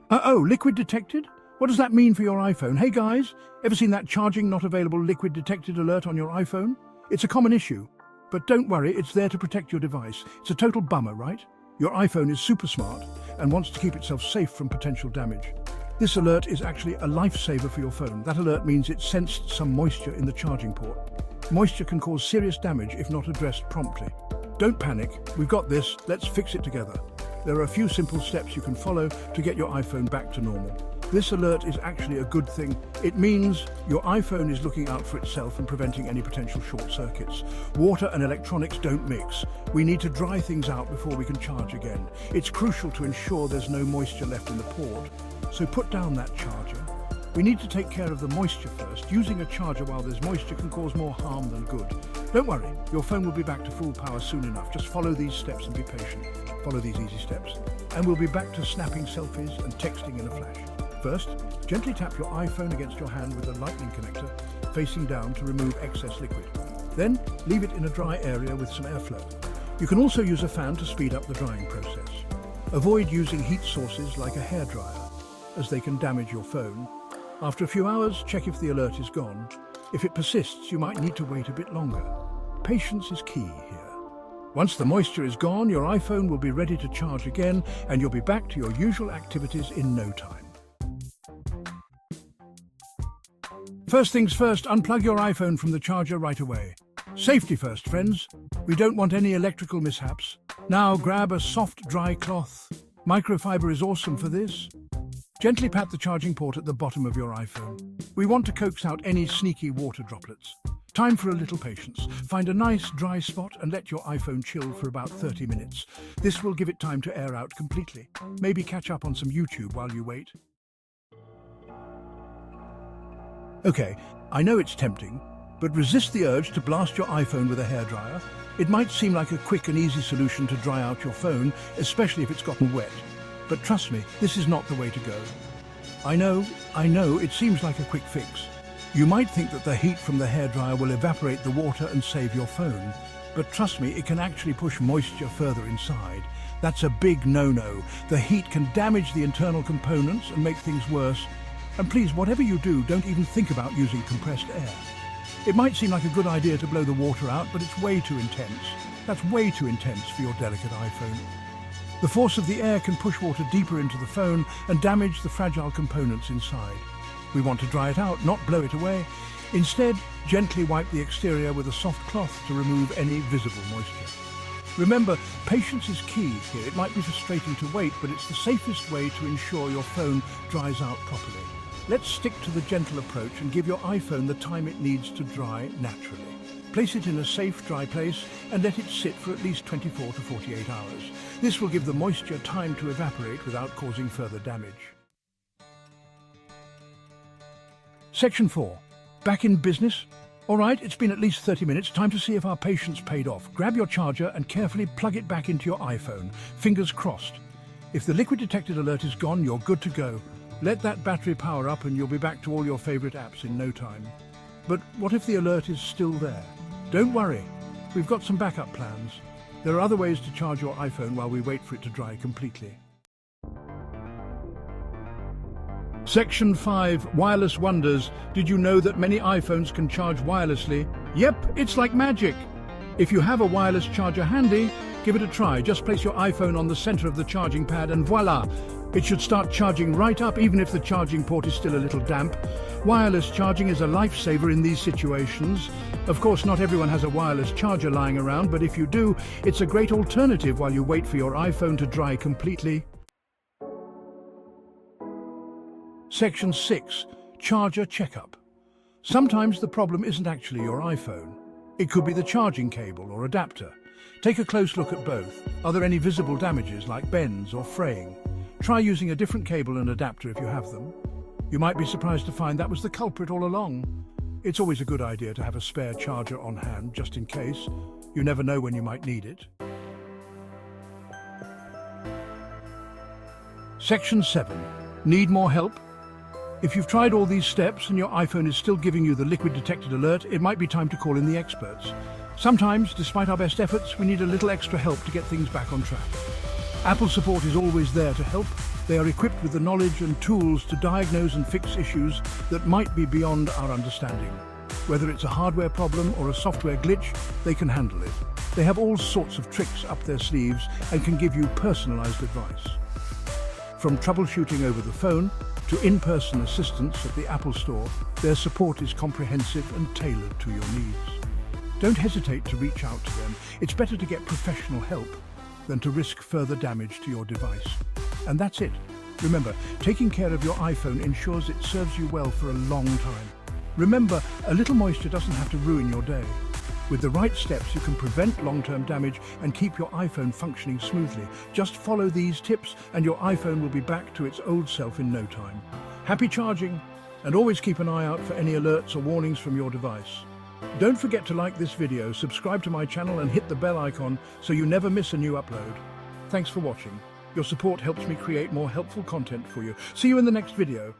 Oh, liquid detected? What does that mean for your iPhone? Hey guys, ever seen that charging not available liquid detected alert on your iPhone? It's a common issue, but don't worry, it's there to protect your device. It's a total bummer, right? Your iPhone is super smart and wants to keep itself safe from potential damage. This alert is actually a lifesaver for your phone. That alert means it sensed some moisture in the charging port. Moisture can cause serious damage if not addressed promptly. Don't panic, we've got this, let's fix it together. There are a few simple steps you can follow to get your iPhone back to normal. This alert is actually a good thing. It means your iPhone is looking out for itself and preventing any potential short circuits. Water and electronics don't mix. We need to dry things out before we can charge again. It's crucial to ensure there's no moisture left in the port. So put down that charger. We need to take care of the moisture first. Using a charger while there's moisture can cause more harm than good. Don't worry, your phone will be back to full power soon enough. Just follow these steps and be patient. Follow these easy steps. And we'll be back to snapping selfies and texting in a flash. First, gently tap your iPhone against your hand with a lightning connector facing down to remove excess liquid. Then, leave it in a dry area with some airflow. You can also use a fan to speed up the drying process. Avoid using heat sources like a hairdryer, as they can damage your phone. After a few hours, check if the alert is gone. If it persists, you might need to wait a bit longer. Patience is key here. Once the moisture is gone, your iPhone will be ready to charge again, and you'll be back to your usual activities in no time. First things first, unplug your iPhone from the charger right away. Safety first, friends. We don't want any electrical mishaps. Now grab a soft, dry cloth. Microfiber is awesome for this. Gently pat the charging port at the bottom of your iPhone. We want to coax out any sneaky water droplets. Time for a little patience. Find a nice dry spot and let your iPhone chill for about 30 minutes. This will give it time to air out completely. Maybe catch up on some YouTube while you wait. Okay, I know it's tempting, but resist the urge to blast your iPhone with a hairdryer. It might seem like a quick and easy solution to dry out your phone, especially if it's gotten wet. But trust me, this is not the way to go. I know, it seems like a quick fix. You might think that the heat from the hairdryer will evaporate the water and save your phone. But trust me, it can actually push moisture further inside. That's a big no-no. The heat can damage the internal components and make things worse. And please, whatever you do, don't even think about using compressed air. It might seem like a good idea to blow the water out, but it's way too intense. That's way too intense for your delicate iPhone. The force of the air can push water deeper into the phone and damage the fragile components inside. We want to dry it out, not blow it away. Instead, gently wipe the exterior with a soft cloth to remove any visible moisture. Remember, patience is key here. It might be frustrating to wait, but it's the safest way to ensure your phone dries out properly. Let's stick to the gentle approach and give your iPhone the time it needs to dry naturally. Place it in a safe, dry place and let it sit for at least 24 to 48 hours. This will give the moisture time to evaporate without causing further damage. Section 4. Back in business? All right, it's been at least 30 minutes. Time to see if our patience paid off. Grab your charger and carefully plug it back into your iPhone. Fingers crossed. If the liquid detected alert is gone, you're good to go. Let that battery power up and you'll be back to all your favorite apps in no time. But what if the alert is still there? Don't worry, we've got some backup plans. There are other ways to charge your iPhone while we wait for it to dry completely. Section 5. Wireless Wonders. Did you know that many iPhones can charge wirelessly? Yep, it's like magic. If you have a wireless charger handy, give it a try. Just place your iPhone on the center of the charging pad and voila! It should start charging right up even if the charging port is still a little damp. Wireless charging is a lifesaver in these situations. Of course, not everyone has a wireless charger lying around, but if you do, it's a great alternative while you wait for your iPhone to dry completely. Section 6. Charger Checkup. Sometimes the problem isn't actually your iPhone. It could be the charging cable or adapter. Take a close look at both. Are there any visible damages like bends or fraying? Try using a different cable and adapter if you have them. You might be surprised to find that was the culprit all along. It's always a good idea to have a spare charger on hand, just in case. You never know when you might need it. Section 7. Need more help? If you've tried all these steps and your iPhone is still giving you the liquid detected alert, it might be time to call in the experts. Sometimes, despite our best efforts, we need a little extra help to get things back on track. Apple support is always there to help. They are equipped with the knowledge and tools to diagnose and fix issues that might be beyond our understanding. Whether it's a hardware problem or a software glitch, they can handle it. They have all sorts of tricks up their sleeves and can give you personalized advice. From troubleshooting over the phone to in-person assistance at the Apple Store, their support is comprehensive and tailored to your needs. Don't hesitate to reach out to them. It's better to get professional help than to risk further damage to your device. And that's it. Remember, taking care of your iPhone ensures it serves you well for a long time. Remember, a little moisture doesn't have to ruin your day. With the right steps, you can prevent long-term damage and keep your iPhone functioning smoothly. Just follow these tips and your iPhone will be back to its old self in no time. Happy charging, and always keep an eye out for any alerts or warnings from your device. Don't forget to like this video, subscribe to my channel and hit the bell icon so you never miss a new upload. Thanks for watching. Your support helps me create more helpful content for you. See you in the next video.